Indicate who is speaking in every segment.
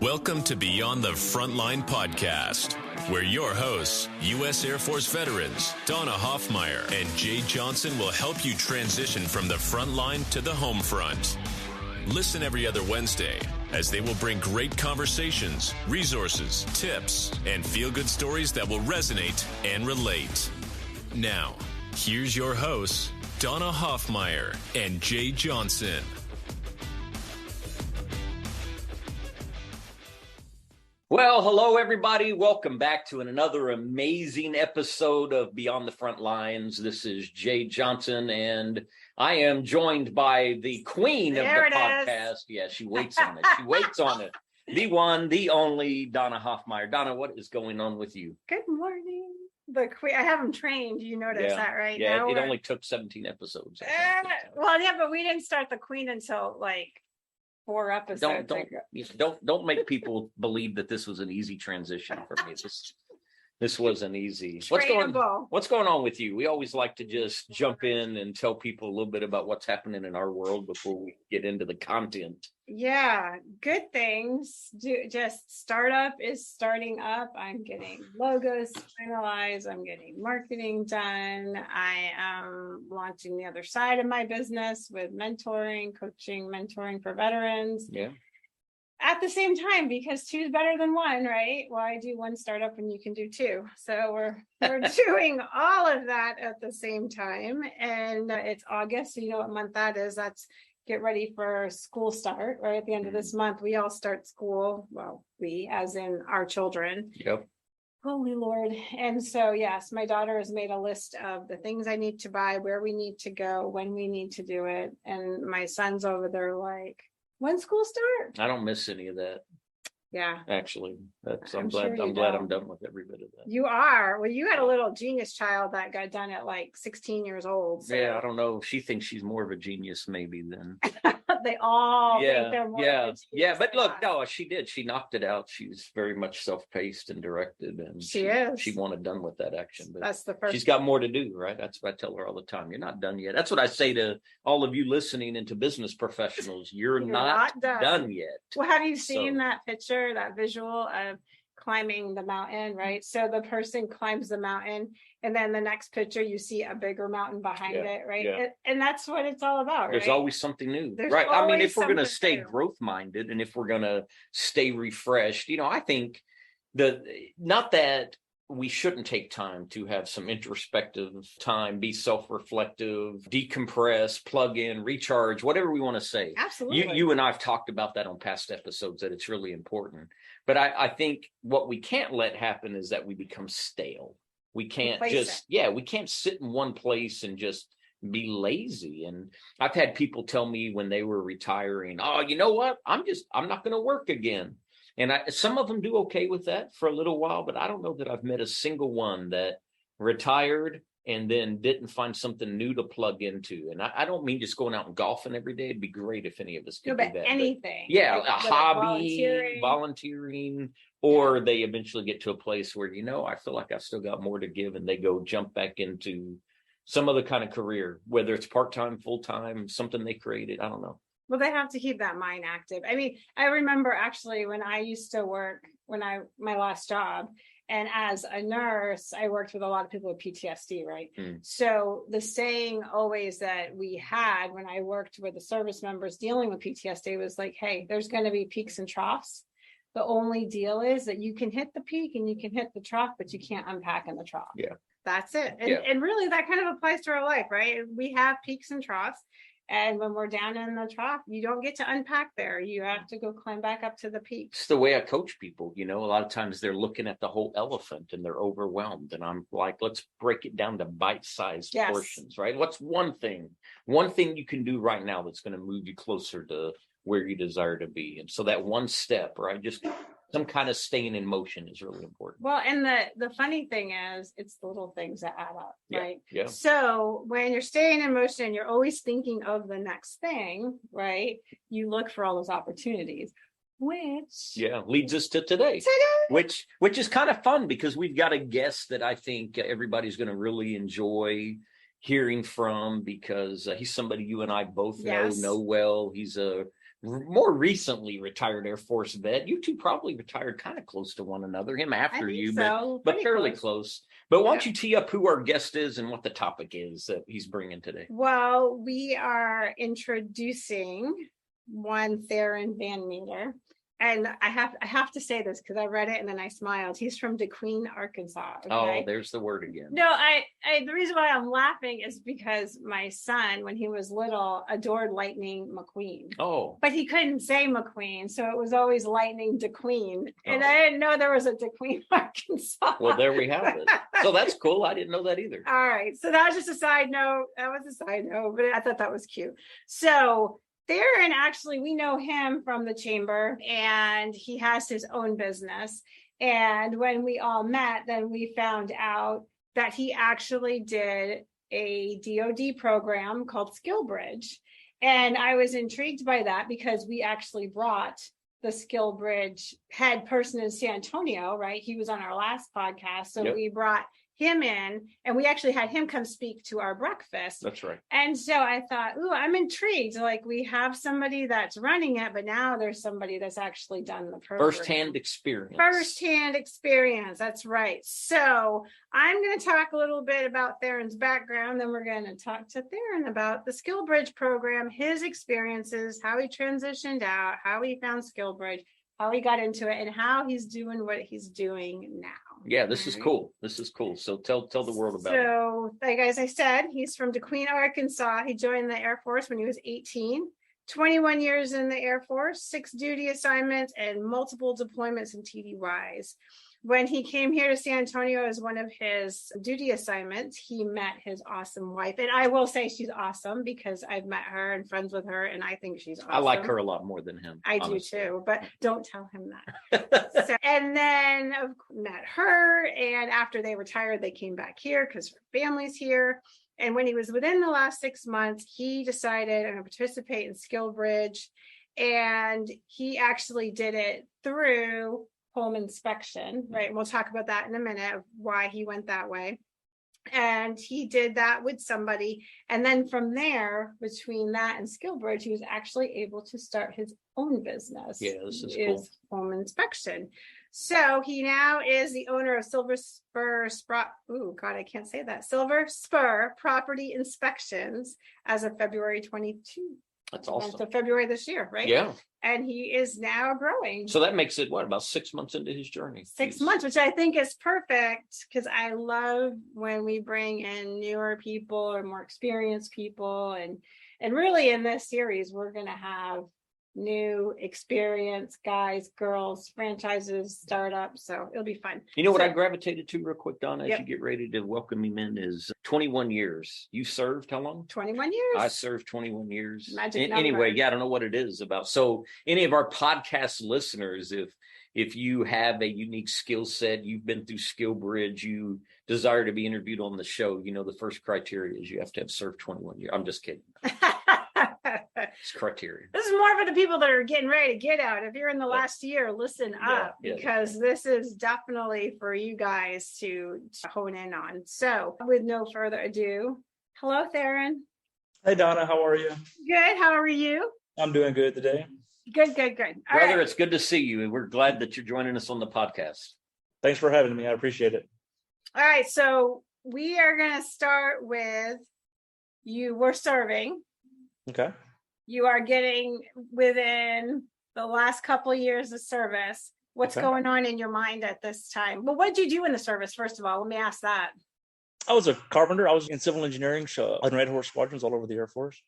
Speaker 1: Welcome to Beyond the Frontline podcast, where your hosts, U.S. Air Force veterans Donna Hoffmeyer and Jay Johnson, will help you transition from the front line to the home front. Listen every other Wednesday as they will bring great conversations, resources, tips, and feel-good stories that will resonate and relate. Now, here's your hosts, Donna Hoffmeyer and Jay Johnson.
Speaker 2: Well, hello, everybody. Welcome back to another amazing episode of Beyond the Front Lines. This is Jay Johnson, and I am joined by the queen of the podcast. Yeah, she waits on it. She waits on it. The one, the only, Donna Hoffmeyer. Donna, what is going on with you?
Speaker 3: Good morning. The queen. I have them trained. You notice that, right?
Speaker 2: Yeah,
Speaker 3: now
Speaker 2: it only took 17 episodes.
Speaker 3: Well, yeah, but we didn't start the queen until like 4 episodes.
Speaker 2: Don't make people believe that this was an easy transition for me. This wasn't easy. What's going on with you? We always like to just jump in and tell people a little bit about what's happening in our world before we get into the content.
Speaker 3: Yeah, good things. Just startup is starting up. I'm getting logos finalized. I'm getting marketing done. I am launching the other side of my business with coaching, mentoring for veterans.
Speaker 2: Yeah.
Speaker 3: At the same time, because 2 is better than 1, right? Why do 1 startup when you can do 2? So we're doing all of that at the same time. And it's August, so you know what month that is. That's get ready for school start, right? At the end of this month, we all start school. Well, we, as in our children.
Speaker 2: Yep.
Speaker 3: Holy Lord. And so, yes, my daughter has made a list of the things I need to buy, where we need to go, when we need to do it. And my son's over there like, when school start?
Speaker 2: I don't miss any of that.
Speaker 3: Yeah.
Speaker 2: Actually, I'm glad I'm done with every bit of that.
Speaker 3: You are. Well, you had a little genius child that got done at like 16 years old. So.
Speaker 2: Yeah, I don't know. She thinks she's more of a genius maybe than
Speaker 3: they all think they're more of a genius.
Speaker 2: Yeah, but look, no, she did. She knocked it out. She's very much self-paced and directed, and she wanted done with that action. But
Speaker 3: that's the first.
Speaker 2: She's got more to do, right? That's what I tell her all the time. You're not done yet. That's what I say to all of you listening and to business professionals. You're not done yet.
Speaker 3: Well, have you seen that picture? That visual of climbing the mountain, right? So the person climbs the mountain, and then the next picture you see a bigger mountain behind it, right?
Speaker 2: Yeah.
Speaker 3: And that's what it's all about, right?
Speaker 2: There's always something new, right? I mean, if we're going to stay growth minded and if we're going to stay refreshed, I think not that we shouldn't take time to have some introspective time, be self-reflective, decompress, plug in, recharge, whatever we want to say.
Speaker 3: Absolutely.
Speaker 2: You and I have talked about that on past episodes, that it's really important. But I think what we can't let happen is that we become stale. We can't we can't sit in one place and just be lazy. And I've had people tell me when they were retiring, oh, you know what? I'm not going to work again. And some of them do okay with that for a little while, but I don't know that I've met a single one that retired and then didn't find something new to plug into. And I don't mean just going out and golfing every day. It'd be great if any of us could do that.
Speaker 3: Anything.
Speaker 2: Yeah, like a hobby, volunteering, or they eventually get to a place where, I feel like I've still got more to give, and they go jump back into some other kind of career, whether it's part-time, full-time, something they created. I don't know.
Speaker 3: Well, they have to keep that mind active. I mean, I remember actually when I used to work, my last job, and as a nurse, I worked with a lot of people with PTSD, right? So the saying always that we had when I worked with the service members dealing with PTSD was like, hey, there's going to be peaks and troughs. The only deal is that you can hit the peak and you can hit the trough, but you can't unpack in the trough.
Speaker 2: Yeah.
Speaker 3: That's it. And really that kind of applies to our life, right? We have peaks and troughs. And when we're down in the trough, you don't get to unpack there. You have to go climb back up to the peak.
Speaker 2: It's the way I coach people. A lot of times they're looking at the whole elephant and they're overwhelmed. And I'm like, let's break it down to bite-sized portions, right? What's one thing you can do right now that's going to move you closer to where you desire to be? And so that one step, right? Just some kind of staying in motion is really important.
Speaker 3: Well, and the funny thing is, it's the little things that add up, right?
Speaker 2: Yeah.
Speaker 3: So when you're staying in motion, you're always thinking of the next thing, right? You look for all those opportunities, which
Speaker 2: leads us to today. Which is kind of fun because we've got a guest that I think everybody's going to really enjoy hearing from, because he's somebody you and I both know well. He's a more recently retired Air Force vet. You two probably retired kind of close to one another, him after you, but fairly close. But why don't you tee up who our guest is and what the topic is that he's bringing today?
Speaker 3: Well, we are introducing one Theron Van Meter. And I have to say this because I read it and then I smiled. He's from DeQueen, Arkansas. Okay?
Speaker 2: Oh, there's the word again.
Speaker 3: No, I the reason why I'm laughing is because my son, when he was little, adored Lightning McQueen.
Speaker 2: Oh.
Speaker 3: But he couldn't say McQueen, so it was always Lightning DeQueen. And I didn't know there was a DeQueen, Arkansas.
Speaker 2: Well, there we have it. So that's cool. I didn't know that either.
Speaker 3: All right. So that was just a side note. That was a side note, but I thought that was cute. So Theron, actually, we know him from the chamber, and he has his own business. And when we all met, then we found out that he actually did a DOD program called Skillbridge. And I was intrigued by that because we actually brought the Skillbridge head person in San Antonio, right? He was on our last podcast. So we brought him in, and we actually had him come speak to our breakfast.
Speaker 2: That's right.
Speaker 3: And so I thought, ooh, I'm intrigued. Like, we have somebody that's running it, but now there's somebody that's actually done the program.
Speaker 2: Firsthand experience.
Speaker 3: That's right. So I'm going to talk a little bit about Theron's background. Then we're going to talk to Theron about the Skillbridge program, his experiences, how he transitioned out, how he found Skillbridge, how he got into it, and how he's doing what he's doing now.
Speaker 2: Yeah, this is cool. This is cool. So tell the world about it.
Speaker 3: So, like as I said, he's from DeQueen, Arkansas. He joined the Air Force when he was 18, 21 years in the Air Force, 6 duty assignments, and multiple deployments and TDYs. When he came here to San Antonio as one of his duty assignments, he met his awesome wife. And I will say she's awesome because I've met her and friends with her, and I think she's awesome.
Speaker 2: I like her a lot more than him.
Speaker 3: I do too, but don't tell him that. And then met her, and after they retired, they came back here because her family's here. And when he was within the last 6 months, he decided I'm going to participate in Skillbridge, and he actually did it through home inspection, right? And we'll talk about that in a minute, of why he went that way. And he did that with somebody. And then from there, between that and Skillbridge, he was actually able to start his own business.
Speaker 2: Yeah, this is cool.
Speaker 3: Home inspection. So he now is the owner of Silver Spur Property Inspections as of February 22.
Speaker 2: That's awesome.
Speaker 3: So February this year, right?
Speaker 2: Yeah.
Speaker 3: And he is now growing.
Speaker 2: So that makes it, about 6 months into his journey?
Speaker 3: 6 months, which I think is perfect, because I love when we bring in newer people or more experienced people. And really in this series, we're going to have new experienced guys, girls, franchises, startups. So it'll be fun.
Speaker 2: You know what I gravitated to real quick, Donna, as you get ready to welcome him in, is 21 years. You served how long?
Speaker 3: 21 years.
Speaker 2: I served 21 years.
Speaker 3: Magic number.
Speaker 2: Anyway, I don't know what it is about. So any of our podcast listeners, if you have a unique skill set, you've been through Skillbridge, you desire to be interviewed on the show, the first criteria is you have to have served 21 years. I'm just kidding. It's criteria.
Speaker 3: This is more for the people that are getting ready to get out. If you're in the last year, listen up, because this is definitely for you guys to hone in on. So with no further ado, hello, Theron.
Speaker 4: Hey, Donna, how are you?
Speaker 3: Good. How are you?
Speaker 4: I'm doing good today.
Speaker 3: Good. All
Speaker 2: Brother,
Speaker 3: right.
Speaker 2: It's good to see you, and we're glad that you're joining us on the podcast.
Speaker 4: Thanks for having me. I appreciate it.
Speaker 3: All right. So we are going to start with you were serving.
Speaker 4: Okay.
Speaker 3: You are getting within the last couple of years of service. What's going on in your mind at this time? Well, what did you do in the service, first of all? Let me ask that.
Speaker 4: I was a carpenter. I was in civil engineering, on Red Horse squadrons all over the Air Force.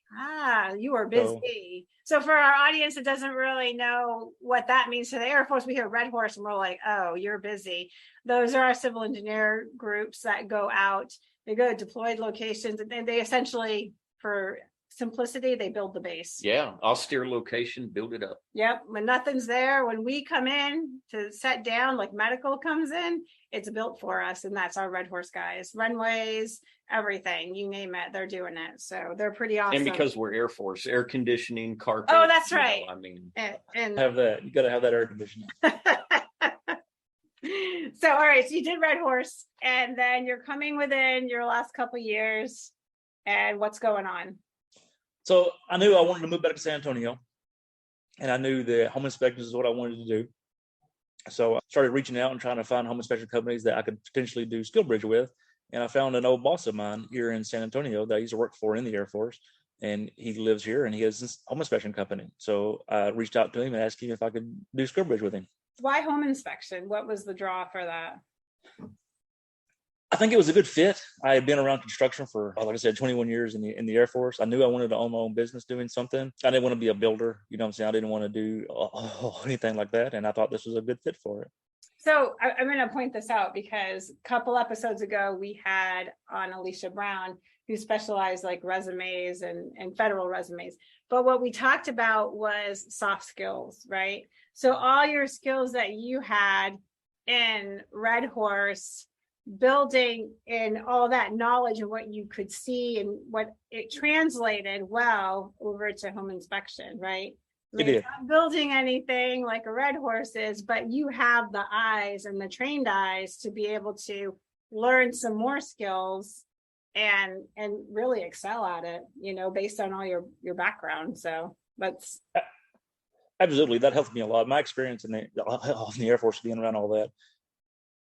Speaker 3: You were busy. So for our audience that doesn't really know what that means to the Air Force, we hear Red Horse and we're like, oh, you're busy. Those are our civil engineer groups that go out. They go to deployed locations, and they essentially, for simplicity, they build the base.
Speaker 2: Yeah, austere location, build it up.
Speaker 3: Yep. When nothing's there, when we come in to set down, like medical comes in, it's built for us, and that's our Red Horse guys. Runways, everything, you name it, they're doing it. So they're pretty awesome.
Speaker 2: And because we're Air Force, air conditioning, carpet.
Speaker 3: Oh, that's right.
Speaker 4: And have that. You got to have that air conditioning.
Speaker 3: So, all right. So you did Red Horse, and then you're coming within your last couple of years, and what's going on?
Speaker 4: So I knew I wanted to move back to San Antonio. and I knew that home inspections is what I wanted to do. So I started reaching out and trying to find home inspection companies that I could potentially do Skillbridge with. And I found an old boss of mine here in San Antonio that I used to work for in the Air Force. And he lives here and he has this home inspection company. So I reached out to him and asked him if I could do Skillbridge with him.
Speaker 3: Why home inspection? What was the draw for that?
Speaker 4: I think it was a good fit. I had been around construction for, like I said, 21 years in the Air Force. I knew I wanted to own my own business doing something. I didn't want to be a builder. You know what I'm saying? I didn't want to do anything like that. And I thought this was a good fit for it.
Speaker 3: So I'm going to point this out because a couple episodes ago, we had on Alicia Brown, who specialized like resumes and federal resumes. But what we talked about was soft skills, right? So all your skills that you had in Red Horse, building in all that knowledge and what you could see and what it translated well over to home inspection, right? I mean, it's not building anything like a Red Horse is, but you have the eyes and the trained eyes to be able to learn some more skills and really excel at it, you know, based on all your background. So that's
Speaker 4: absolutely, that helped me a lot. My experience in the Air Force, being around all that,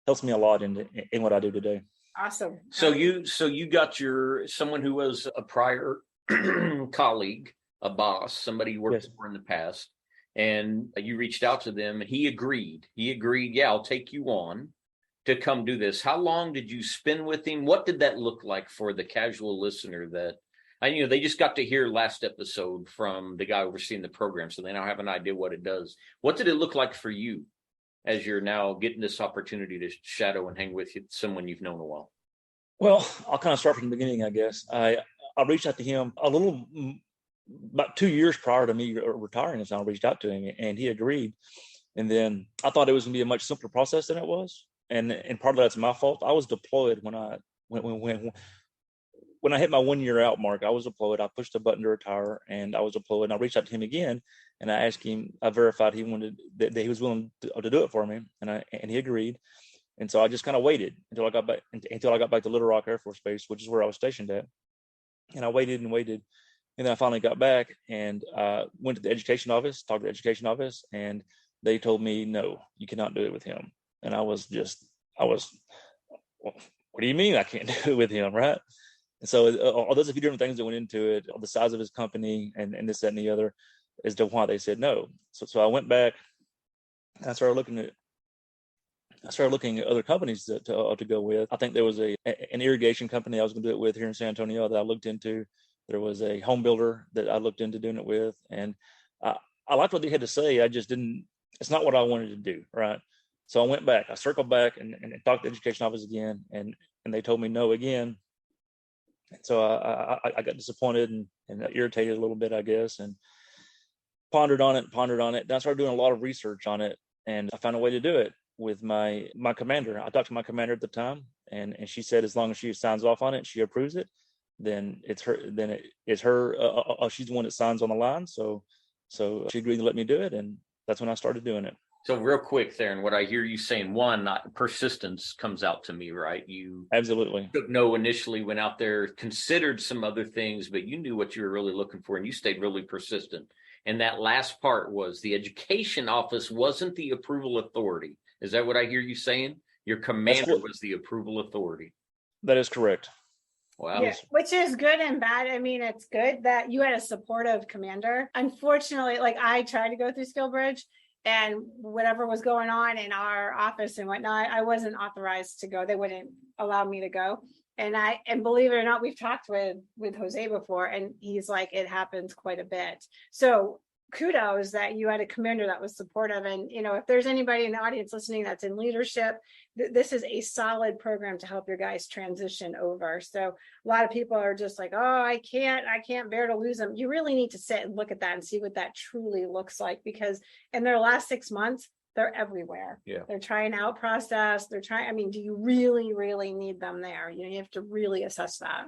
Speaker 4: helps me a lot in what I do today.
Speaker 3: Awesome.
Speaker 2: So you got someone who was a prior colleague, a boss, somebody you worked for in the past, and you reached out to them and he agreed, yeah, I'll take you on to come do this. How long did you spend with him? What did that look like for the casual listener that they just got to hear last episode from the guy overseeing the program, so they now have an idea what it does. What did it look like for you as you're now getting this opportunity to shadow and hang with someone you've known a while?
Speaker 4: Well, I'll kind of start from the beginning, I guess. I reached out to him about 2 years prior to me retiring. I reached out to him and he agreed. And then I thought it was going to be a much simpler process than it was. And part of that's my fault. I was deployed when I hit my 1 year out mark. I was deployed. I pushed a button to retire, and I was deployed. And I reached out to him again, and I asked him. I verified he wanted that he was willing to do it for me, and he agreed. And so I just kind of waited until I got back to Little Rock Air Force Base, which is where I was stationed at. And I waited and waited, and then I finally got back and went to the education office, talked to the education office, and they told me, no, you cannot do it with him. And I was, well, what do you mean I can't do it with him, right? And so there's a few different things that went into it, the size of his company and this, that, and the other, as to why they said no. So I went back and I started looking at other companies to go with. I think there was an irrigation company I was going to do it with here in San Antonio that I looked into. There was a home builder that I looked into doing it with. And I liked what they had to say. I just didn't, it's not what I wanted to do, right? So I went back, I circled back and talked to the education office again, and they told me no again. And so I got disappointed and irritated a little bit, I guess, and pondered on it. Then I started doing a lot of research on it, and I found a way to do it with my commander. I talked to my commander at the time, and she said as long as she signs off on it and she approves it, then it's her. She's the one that signs on the line. So she agreed to let me do it, and that's when I started doing it.
Speaker 2: So real quick, Theron, what I hear you saying, one, persistence comes out to me, right? You
Speaker 4: absolutely
Speaker 2: took no initially, went out there, considered some other things, but you knew what you were really looking for, and you stayed really persistent. And that last part was the education office wasn't the approval authority. Is that what I hear you saying? Your commander was the approval authority.
Speaker 4: That is correct.
Speaker 2: Wow.
Speaker 3: Yeah, which is good and bad. I mean, it's good that you had a supportive commander. Unfortunately, like I tried to go through Skillbridge, and whatever was going on in our office and whatnot, I wasn't authorized to go. They wouldn't allow me to go. And believe it or not, we've talked with Jose before, and he's like, it happens quite a bit. So kudos that you had a commander that was supportive. And, if there's anybody in the audience listening that's in leadership, this is a solid program to help your guys transition over. So a lot of people are just like, oh, I can't bear to lose them. You really need to sit and look at that and see what that truly looks like, because in their last 6 months, they're everywhere.
Speaker 2: Yeah.
Speaker 3: They're trying out process. Do you really, really need them there? You have to really assess that.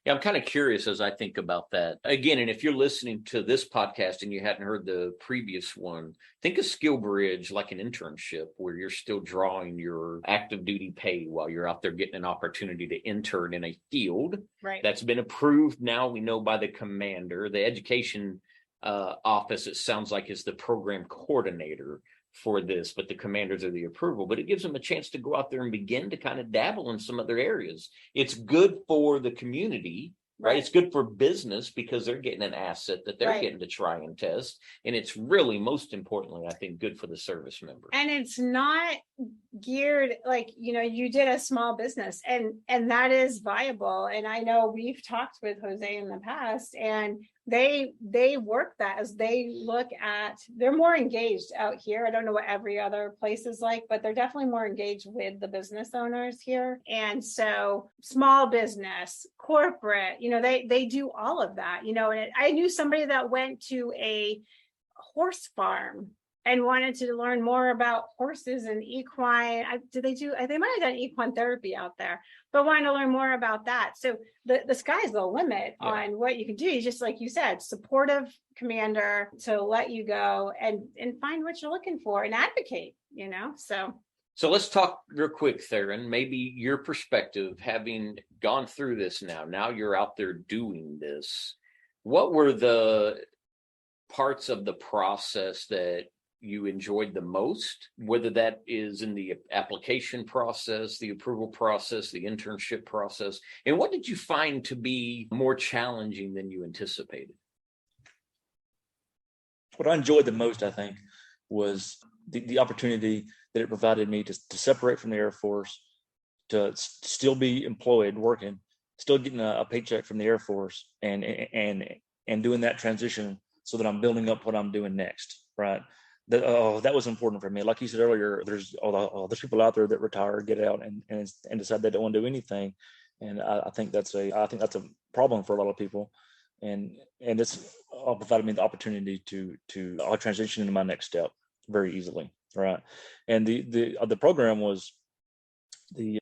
Speaker 2: Yeah, I'm kind of curious as I think about that. Again, and if you're listening to this podcast and you hadn't heard the previous one, think of Skillbridge like an internship where you're still drawing your active duty pay while you're out there getting an opportunity to intern in a field
Speaker 3: right.
Speaker 2: That's been approved now, we know, by the commander. The education office, it sounds like, is the program coordinator for this, but the commanders are the approval. But it gives them a chance to go out there and begin to kind of dabble in some other areas. It's good for the community, right? It's good for business because they're getting an asset that they're getting to try and test. And it's really, most importantly, I think, good for the service member.
Speaker 3: And it's not geared like, you did a small business and that is viable. And I know we've talked with Jose in the past, and they work that as they look at, they're more engaged out here. I don't know what every other place is like, but they're definitely more engaged with the business owners here. And so small business, corporate, they do all of that, and I knew somebody that went to a horse farm and wanted to learn more about horses and equine. They might have done equine therapy out there, but wanted to learn more about that. So the sky's the limit on what you can do. You just, like you said, supportive commander to let you go and find what you're looking for and advocate,
Speaker 2: So let's talk real quick, Theron, maybe your perspective, having gone through this now you're out there doing this. What were the parts of the process that you enjoyed the most, whether that is in the application process, the approval process, the internship process? And what did you find to be more challenging than you anticipated?
Speaker 4: What I enjoyed the most, I think, was the opportunity that it provided me to separate from the Air Force, to still be employed, working, still getting a paycheck from the Air Force, and doing that transition so that I'm building up what I'm doing next, right? That was important for me. Like you said earlier, there's people out there that retire, get out, and decide they don't want to do anything, and I think that's a problem for a lot of people, and it's provided me the opportunity to transition into my next step very easily, right? And the program was the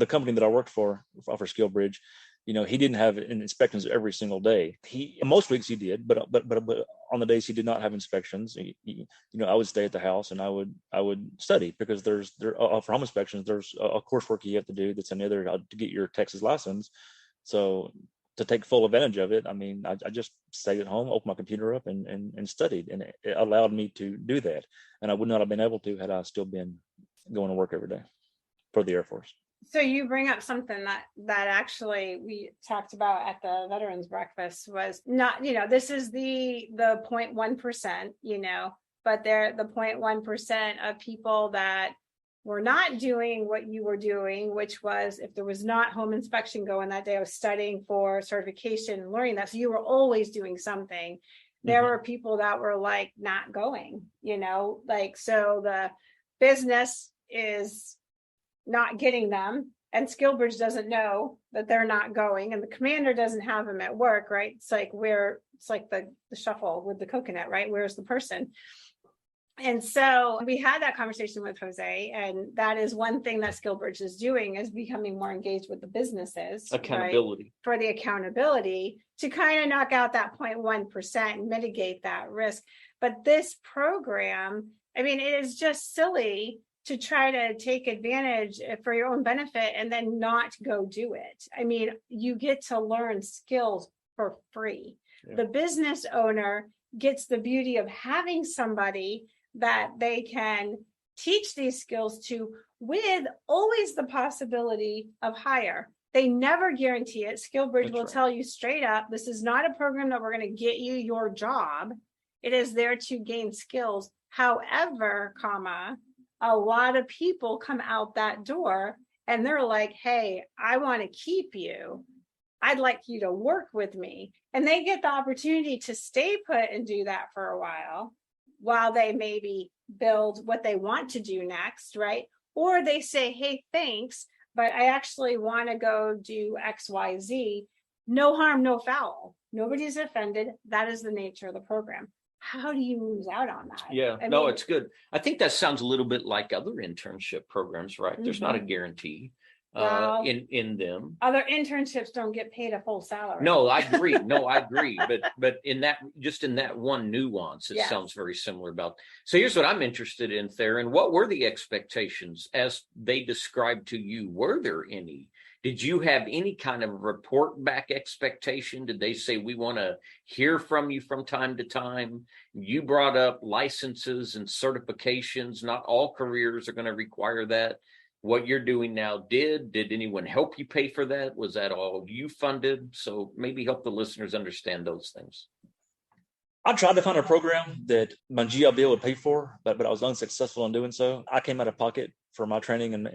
Speaker 4: company that I worked for Skillbridge. He didn't have inspections every single day. Most weeks he did, but on the days he did not have inspections, I would stay at the house and I would study, because for home inspections, there's a coursework you have to do that's another to get your Texas license. So to take full advantage of it, I just stayed at home, opened my computer up and studied, and it allowed me to do that. And I would not have been able to had I still been going to work every day for the Air Force.
Speaker 3: So you bring up something that actually we talked about at the Veterans Breakfast, was not, this is the 0.1%, but they're the 0.1% of people that were not doing what you were doing, which was, if there was not home inspection going that day, I was studying for certification and learning that. So you were always doing something. There were people that were like not going, so the business is not getting them, and Skillbridge doesn't know that they're not going, and the commander doesn't have them at work, right? It's like the shuffle with the coconut, right? Where's the person? And so we had that conversation with Jose, and that is one thing that Skillbridge is doing, is becoming more engaged with the businesses.
Speaker 2: Accountability.
Speaker 3: Right? For the accountability to kind of knock out that 0.1% and mitigate that risk. But this program, it is just silly to try to take advantage for your own benefit and then not go do it. You get to learn skills for free. Yeah. The business owner gets the beauty of having somebody that they can teach these skills to, with always the possibility of hire. They never guarantee it. Skillbridge will tell you straight up, this is not a program that we're going to get you your job. It is there to gain skills. However, a lot of people come out that door and they're like, hey, I want to keep you. I'd like you to work with me. And they get the opportunity to stay put and do that for a while they maybe build what they want to do next, right? Or they say, hey, thanks, but I actually want to go do XYZ. No harm, no foul. Nobody's offended. That is the nature of the program. How do you lose out on that?
Speaker 2: Yeah, it's good. I think that sounds a little bit like other internship programs, right? There's not a guarantee in them.
Speaker 3: Other internships don't get paid a full salary.
Speaker 2: No, I agree. But in that one nuance, it sounds very similar about. So here's what I'm interested in, Theron. What were the expectations as they described to you? Were there any? Did you have any kind of report back expectation? Did they say, we want to hear from you from time to time? You brought up licenses and certifications. Not all careers are going to require that. What you're doing now did anyone help you pay for that? Was that all you funded? So maybe help the listeners understand those things.
Speaker 4: I tried to find a program that my GLB would pay for, but I was unsuccessful in doing so. I came out of pocket for my training and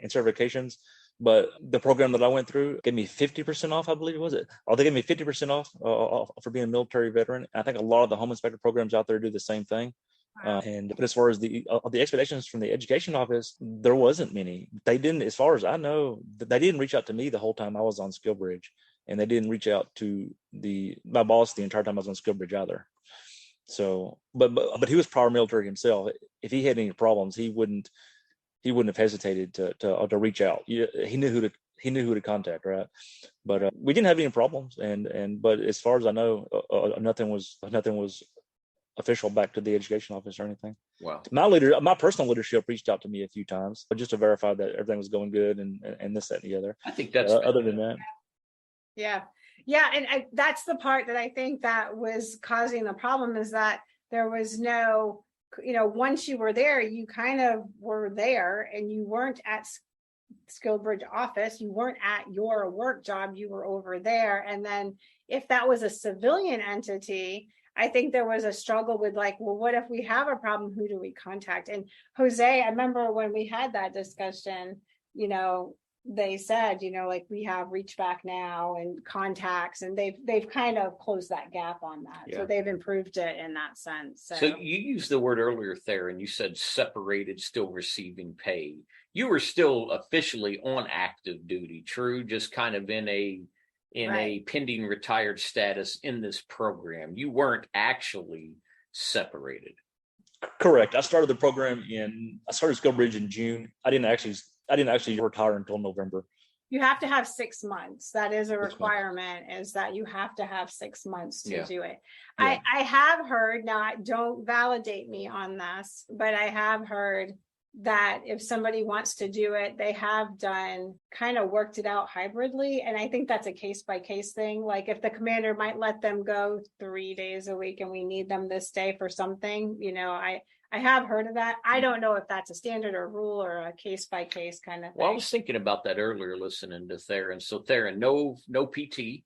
Speaker 4: certifications, but the program that I went through gave me 50% off, I believe it was it. Oh, they gave me 50% off for being a military veteran. I think a lot of the home inspector programs out there do the same thing. But as far as the expectations from the education office, there wasn't many. They didn't, as far as I know, they didn't reach out to me the whole time I was on Skillbridge. And they didn't reach out to my boss the entire time I was on Skillbridge either. So, but he was prior military himself. If he had any problems, he wouldn't have hesitated to reach out. He knew who to contact, right? But we didn't have any problems. But as far as I know, nothing was official back to the education office or anything.
Speaker 2: Wow.
Speaker 4: My personal leadership reached out to me a few times, but just to verify that everything was going good and this, that, and the other.
Speaker 2: I think that's
Speaker 4: other than that.
Speaker 3: Yeah. And that's the part that I think that was causing the problem, is that there was no, once you were there, you kind of were there, and you weren't at Skillbridge office, you weren't at your work job, you were over there. And then if that was a civilian entity, I think there was a struggle with well, what if we have a problem? Who do we contact? And Jose, I remember when we had that discussion, they said, we have Reach Back Now and contacts, and they've kind of closed that gap on that. Yeah. So they've improved it in that sense.
Speaker 2: So you used the word earlier, Theron, you said separated, still receiving pay. You were still officially on active duty, true? Just kind of in a pending retired status in this program. You weren't actually separated.
Speaker 4: Correct. I started the program I started Skillbridge in June. I didn't actually retire until November.
Speaker 3: You have to have 6 months. That is a requirement, is that you have to have 6 months to do it. Yeah. I have heard, now don't validate me on this, but I have heard that if somebody wants to do it, they have kind of worked it out hybridly. And I think that's a case by case thing. Like if the commander might let them go 3 days a week and we need them this day for something, I have heard of that. I don't know if that's a standard or rule or a case by case kind of thing.
Speaker 2: Well, I was thinking about that earlier listening to Theron. So Theron, no PT,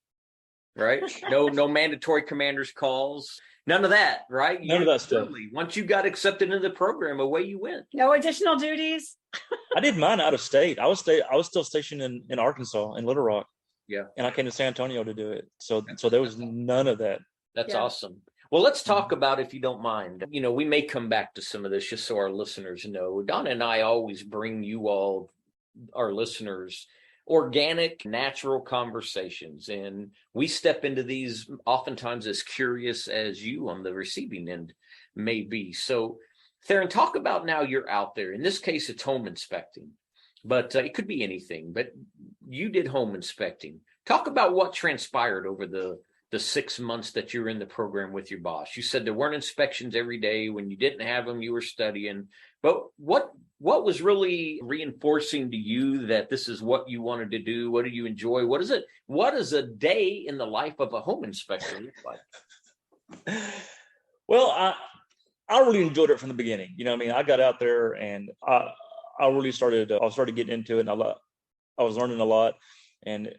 Speaker 2: right? No mandatory commander's calls. None of that, right?
Speaker 4: None of that stuff.
Speaker 2: Once you got accepted into the program, away you went.
Speaker 3: No additional duties.
Speaker 4: I did mine out of state. I was still stationed in Arkansas, in Little Rock.
Speaker 2: Yeah.
Speaker 4: And I came to San Antonio to do it. So there was none of that.
Speaker 2: That's awesome. Well, let's talk about, if you don't mind, we may come back to some of this just so our listeners know. Donna and I always bring you all, our listeners, organic, natural conversations. And we step into these oftentimes as curious as you on the receiving end may be. So, Theron, talk about now you're out there. In this case, it's home inspecting, but it could be anything. But you did home inspecting. Talk about what transpired over the 6 months that you're in the program with your boss. You said there weren't inspections every day. When you didn't have them, you were studying. But what was really reinforcing to you that this is what you wanted to do? What do you enjoy? What does a day in the life of a home inspector look like?
Speaker 4: Well, I really enjoyed it from the beginning. I got out there and I really started getting into it, and I was learning a lot, and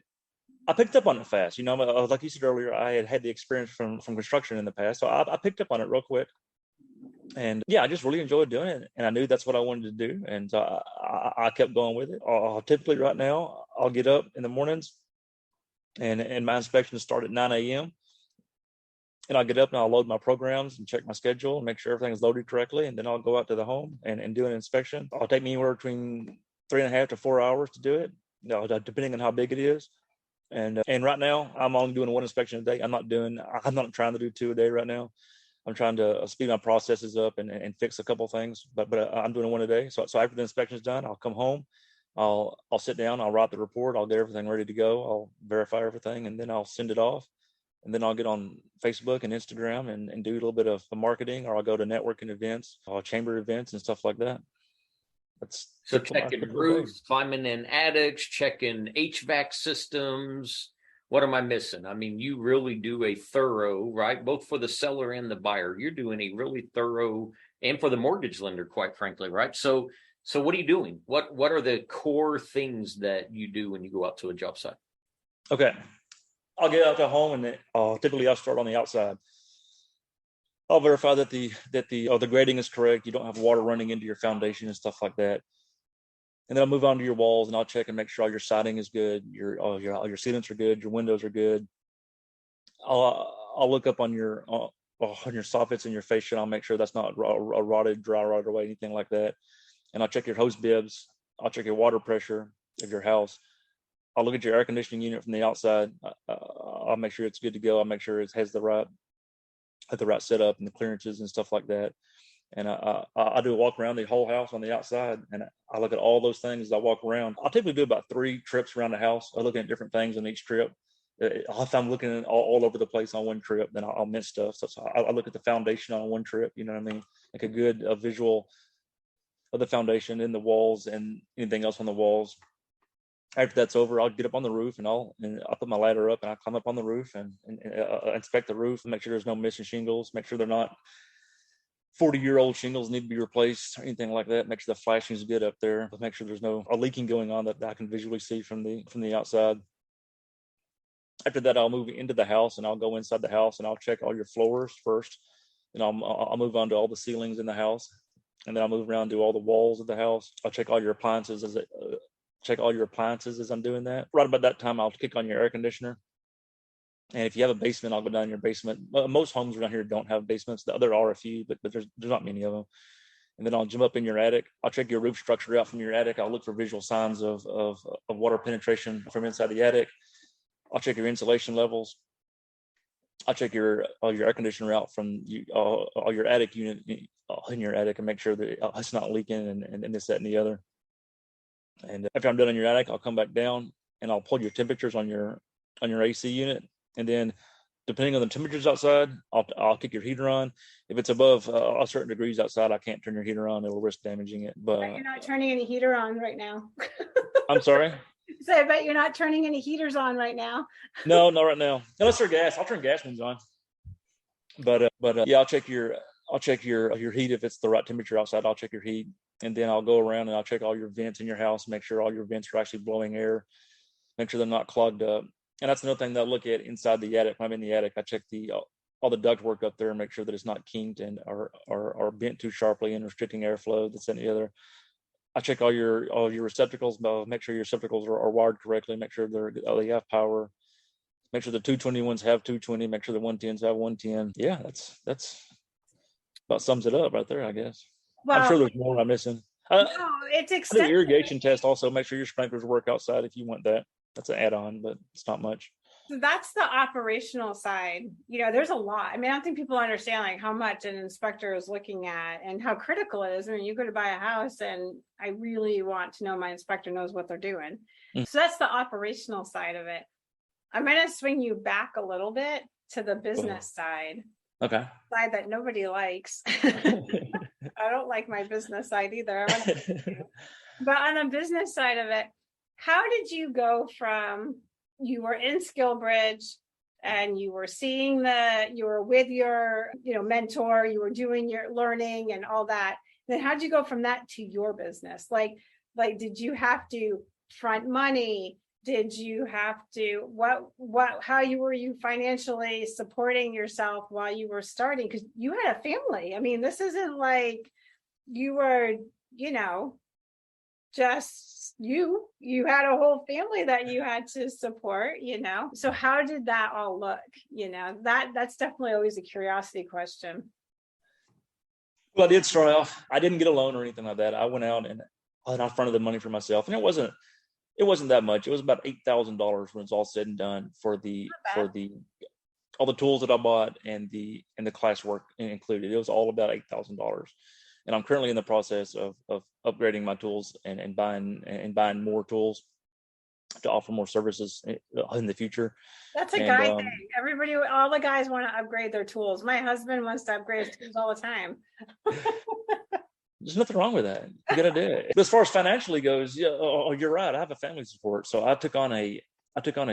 Speaker 4: I picked up on it fast. Like you said earlier, I had the experience from construction in the past. So I picked up on it real quick. And yeah, I just really enjoyed doing it. And I knew that's what I wanted to do. And so I kept going with it. Typically right now, I'll get up in the mornings and my inspections start at 9 a.m. And I'll get up and I'll load my programs and check my schedule and make sure everything is loaded correctly. And then I'll go out to the home and do an inspection. It'll take me anywhere between 3.5 to 4 hours to do it, depending on how big it is. And right now I'm only doing one inspection a day. I'm not trying to do 2 a day right now. I'm trying to speed my processes up and fix a couple things, but I'm doing 1 a day. So after the inspection is done, I'll come home, I'll sit down, I'll write the report, I'll get everything ready to go, I'll verify everything, and then I'll send it off. And then I'll get on Facebook and Instagram and do a little bit of marketing, or I'll go to networking events, or chamber events and stuff like that.
Speaker 2: So checking roofs, climbing in attics, checking HVAC systems. What am I missing? I mean, you really do a thorough, right? Both for the seller and the buyer, you're doing a really thorough, and for the mortgage lender, quite frankly, right? So what are you doing? What are the core things that you do when you go out to a job site?
Speaker 4: Okay. I'll get out to home, and typically I'll start on the outside. I'll verify that the grading is correct. You don't have water running into your foundation and stuff like that. And then I'll move on to your walls, and I'll check and make sure all your siding is good. All your ceilings are good. Your windows are good. I'll look up on your soffits and your fascia. I'll make sure that's not dry rotted away, anything like that. And I'll check your hose bibs. I'll check your water pressure of your house. I'll look at your air conditioning unit from the outside. I'll make sure it's good to go. I'll make sure it has the right setup and the clearances and stuff like that. And I do a walk around the whole house on the outside, and I look at all those things as I walk around. I'll typically do about 3 trips around the house. I'm looking at different things on each trip. If I'm looking at all over the place on one trip, then I'll miss stuff. So I look at the foundation on one trip, you know what I mean? Like a good visual of the foundation and the walls and anything else on the walls. After that's over, I'll get up on the roof, and I'll put my ladder up, and I climb up on the roof and inspect the roof, and make sure there's no missing shingles, make sure they're not 40-year-old shingles need to be replaced or anything like that. Make sure the flashing is good up there. Make sure there's no leaking going on that I can visually see from the outside. After that, I'll move into the house, and I'll go inside the house, and I'll check all your floors first. And I'll move on to all the ceilings in the house, and then I'll move around to all the walls of the house. I'll check all your appliances as I'm doing that. Right about that time, I'll kick on your air conditioner. And if you have a basement, I'll go down in your basement. Most homes around here don't have basements. There are a few, but there's not many of them. And then I'll jump up in your attic. I'll check your roof structure out from your attic. I'll look for visual signs of water penetration from inside the attic. I'll check your insulation levels. I'll check your air conditioner out from all your attic unit in your attic, and make sure that it's not leaking and this, that, and the other. And after I'm done on your attic, I'll come back down, and I'll pull your temperatures on your AC unit. And then, depending on the temperatures outside, I'll kick your heater on. If it's above a certain degrees outside, I can't turn your heater on. It'll risk damaging it. But
Speaker 3: you're not turning any heater on right now.
Speaker 4: I'm sorry?
Speaker 3: So I bet you're not turning any heaters on right now.
Speaker 4: No, not right now. Unless they're gas. I'll turn gas ones on. But yeah, I'll check your heat. If it's the right temperature outside, I'll check your heat. And then I'll go around and I'll check all your vents in your house, make sure all your vents are actually blowing air, make sure they're not clogged up. And that's another thing that I'll look at inside the attic. When I'm in the attic, I check all the duct work up there and make sure that it's not kinked and or bent too sharply and restricting airflow. That's and the other. I check all your receptacles, make sure your receptacles are wired correctly, make sure they have power, make sure the 220 have 220, make sure the 110s have 110. Yeah, that's about sums it up right there, I guess. Well, I'm sure there's more I'm missing.
Speaker 3: No, it's extensive.
Speaker 4: Irrigation test also. Make sure your sprinklers work outside if you want that. That's an add-on, but it's not much.
Speaker 3: So that's the operational side. There's a lot. I mean, I don't think people understand like how much an inspector is looking at and how critical it is. I mean, you go to buy a house, and I really want to know my inspector knows what they're doing. So that's the operational side of it. I'm going to swing you back a little bit to the business side.
Speaker 4: Okay.
Speaker 3: Side that nobody likes. I don't like my business side either. But on the business side of it, how did you go from you were in Skillbridge and you were you were with your mentor, you were doing your learning and all that, then how'd you go from that to your business? Like did you have to front money? Did you have to how were you financially supporting yourself while you were starting? Because you had a family. I mean, this isn't like you were just you had a whole family that you had to support. So how did that all look? That's definitely always a curiosity question.
Speaker 4: Well, I did start off, I didn't get a loan or anything like that. I went out and I fronted the money for myself, and it wasn't that much. It was about $8,000 when it's all said and done for all the tools that I bought and the classwork included. It was all about $8,000. And I'm currently in the process of upgrading my tools and buying more tools to offer more services in the future.
Speaker 3: That's a guy thing. All the guys want to upgrade their tools. My husband wants to upgrade his tools all the time.
Speaker 4: There's nothing wrong with that. You got to do it. But as far as financially goes, yeah, you're right. I have a family support, so I took on a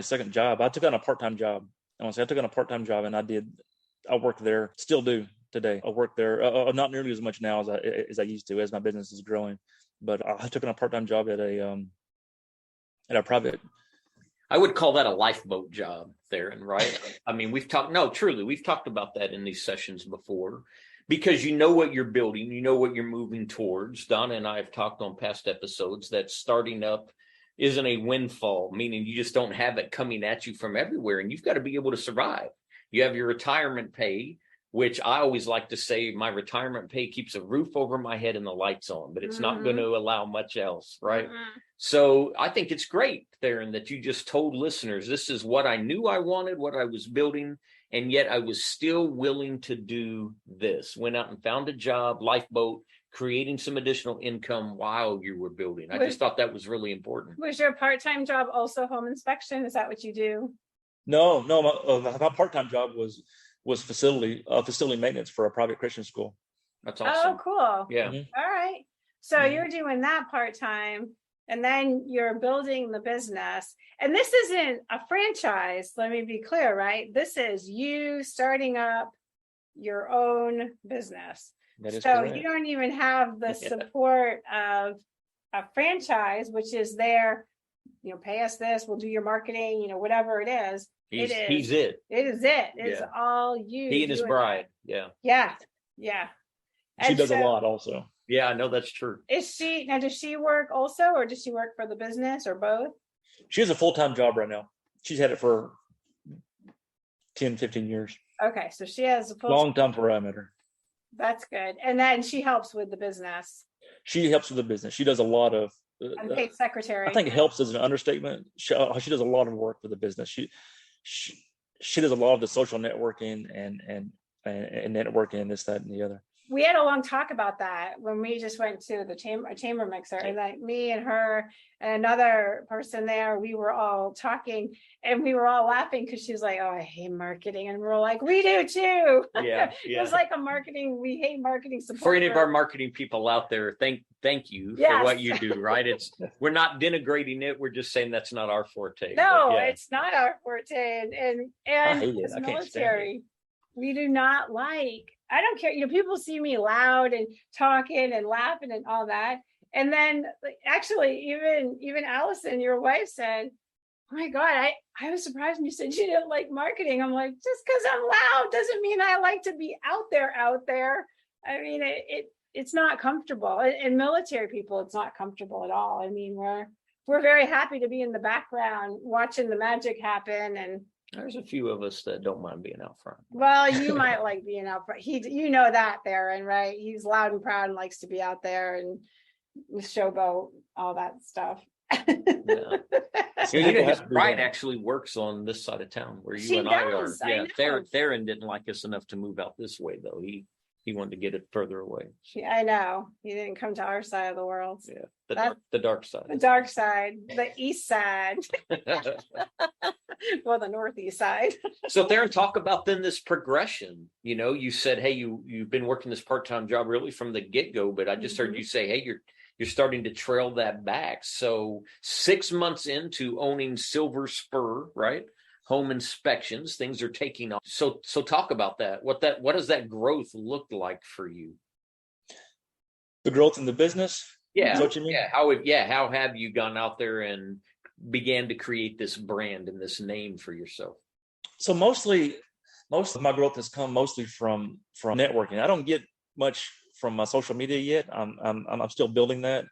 Speaker 4: second job. I took on a part-time job. I want to say I took on a part-time job, and I worked there, still do today. I work there, not nearly as much now as I used to, as my business is growing. But I took on a part-time job at a private.
Speaker 2: I would call that a lifeboat job, Theron, right? I mean, we've talked about that in these sessions before, because you know what you're building, you know what you're moving towards. Donna and I have talked on past episodes that starting up isn't a windfall, meaning you just don't have it coming at you from everywhere, and you've got to be able to survive. You have your retirement pay, which I always like to say my retirement pay keeps a roof over my head and the lights on, but it's not going to allow much else, right? So I think it's great, Theron, that you just told listeners, this is what I knew I wanted, what I was building, and yet I was still willing to do this. Went out and found a job, lifeboat, creating some additional income while you were building. I just thought that was really important.
Speaker 3: Was your part-time job also home inspection? Is that what you do?
Speaker 4: No, my part-time job was facility maintenance for a private Christian school.
Speaker 2: That's awesome.
Speaker 3: Oh, cool.
Speaker 2: Yeah.
Speaker 3: All right. So you're doing that part-time, and then you're building the business. And this isn't a franchise. Let me be clear, right? This is you starting up your own business.
Speaker 4: That is
Speaker 3: so
Speaker 4: correct.
Speaker 3: You don't even have the support of a franchise, which is there, pay us this, we'll do your marketing, whatever it is.
Speaker 2: He's it.
Speaker 3: It is it. It's all you.
Speaker 2: He and his bride. Yeah.
Speaker 3: Yeah.
Speaker 4: She does a lot also.
Speaker 2: Yeah, I know that's true.
Speaker 3: Does she work also, or does she work for the business, or both?
Speaker 4: She has a full-time job right now. She's had it for 10, 15 years.
Speaker 3: Okay. So she has a
Speaker 4: long time for I met her.
Speaker 3: That's good. And then she helps with the business.
Speaker 4: She helps with the business. She does a lot of
Speaker 3: unpaid secretary.
Speaker 4: I think it helps as an understatement. She does a lot of work with the business. She does a lot of the social networking and networking and this, that, and the other.
Speaker 3: We had a long talk about that when we just went to the chamber mixer, and like me and her and another person there, we were all talking and we were all laughing because she's like, "Oh, I hate marketing," and we're like, "We do too."
Speaker 2: Yeah.
Speaker 3: It was like we hate marketing support.
Speaker 2: For any of our marketing people out there, thank you for what you do. Right? We're not denigrating it. We're just saying that's not our forte.
Speaker 3: No, it's not our forte, and
Speaker 4: as
Speaker 3: military, we do not like. I don't care. People see me loud and talking and laughing and all that. And then actually, even Allison, your wife, said, "Oh my God, I was surprised when you said you didn't like marketing." I'm like, just because I'm loud doesn't mean I like to be out there. I mean, it's not comfortable. And military people, it's not comfortable at all. I mean, we're very happy to be in the background watching the magic happen. And
Speaker 2: there's a few of us that don't mind being out front.
Speaker 3: Well, you might like being out front. That, Theron, right? He's loud and proud and likes to be out there and showboat, all that stuff.
Speaker 2: Yeah. His bride actually works on this side of town where you and I are. Yeah, Theron didn't like us enough to move out this way, though. He wanted to get it further away.
Speaker 3: I know. He didn't come to our side of the world.
Speaker 2: Yeah, the dark side.
Speaker 3: The dark side, the east side. Well, the northeast side.
Speaker 2: So Theron, talk about then this progression. You said, hey, you've been working this part-time job really from the get-go, but I just heard you say, hey, you're starting to trail that back. So 6 months into owning Silver Spur, right? Home inspections, things are taking off. So talk about that. What does that growth look like for you?
Speaker 4: The growth in the business?
Speaker 2: Yeah.
Speaker 4: Is that what you mean?
Speaker 2: Yeah. How have you gone out there and began to create this brand and this name for yourself?
Speaker 4: So most of my growth has come mostly from networking. I don't get much from my social media yet. I'm still building that,